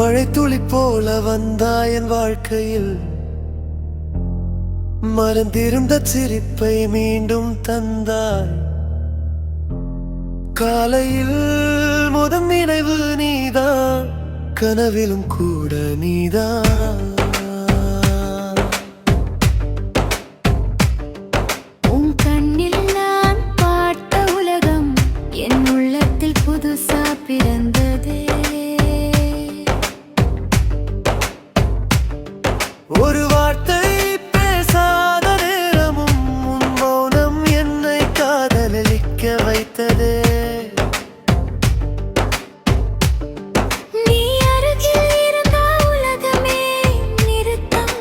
மழை துளி போல வந்தாய் என் வாழ்க்கையில், மறந்திருந்த சிரிப்பை மீண்டும் தந்தாய். காலையில் முதல் நினைவு நீதான், கனவிலும் கூட நீதான். உன் கண்ணில் நான் பார்த்த உலகம் என் உள்ளத்தில் புதுசா பிறந்ததே. ஒரு வார்த்தை பேசாத நேரமும் உன் மௌனம் என்னை காதலிக்க வைத்ததே. நீ அருகில் இருந்தா உலகமே நிறுத்தம்.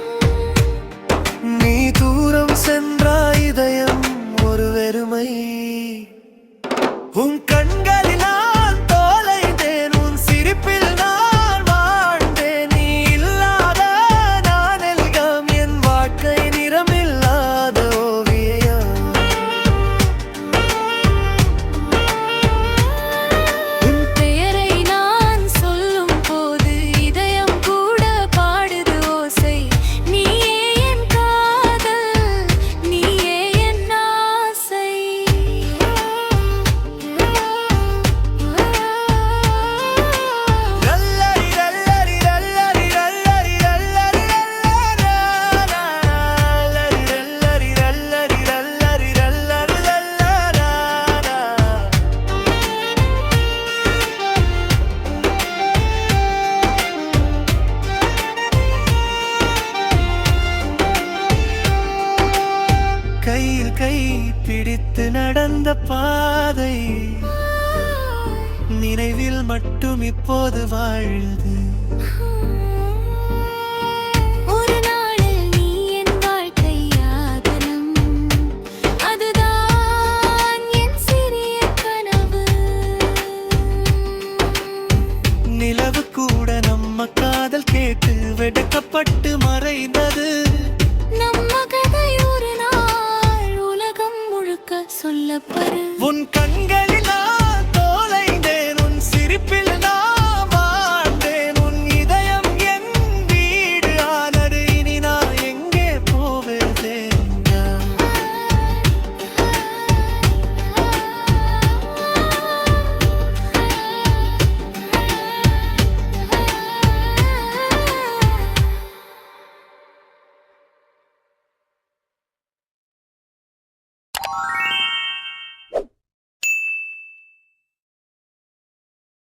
நீ தூரம் சென்றாய் இதயம் ஒரு வெறுமை. உன் கண்களில் நான் தோலைந்தேன், உன் சிரிப்பில் நான் வாழ்ந்தேன். நீ இல்லாத நான் எல்லாம் என் வாழ்க்கை நிறமில்லாத ஓவியம். உன் பெயரை நான் சொல்லும் போது இதயம் கூட பாடுது ஓசை. நீயே என் காதல், நீயே என் ஆசை. லல்லரி லல்லரி லல்லரி லல்லரி லல்லரி லல்லரி லல்லரி லல்லரி லல்லரி லல்லரி. கையில் கை பிடித்து நடந்த பாதை நினைவில் மட்டும் இப்போது வாழுது. ஒரு நாளில் நீ என் வாழ்க்கை ஆதரம், அதுதான் என் சிறிய கனவு. நிலவு கூட நம்ம காதல் கேட்டு வெடுக்கப்பட்டு மறைந்தது. நம்ம கதை ஒரு நாள் உலகம் முழுக்க சொல்லப்படும்.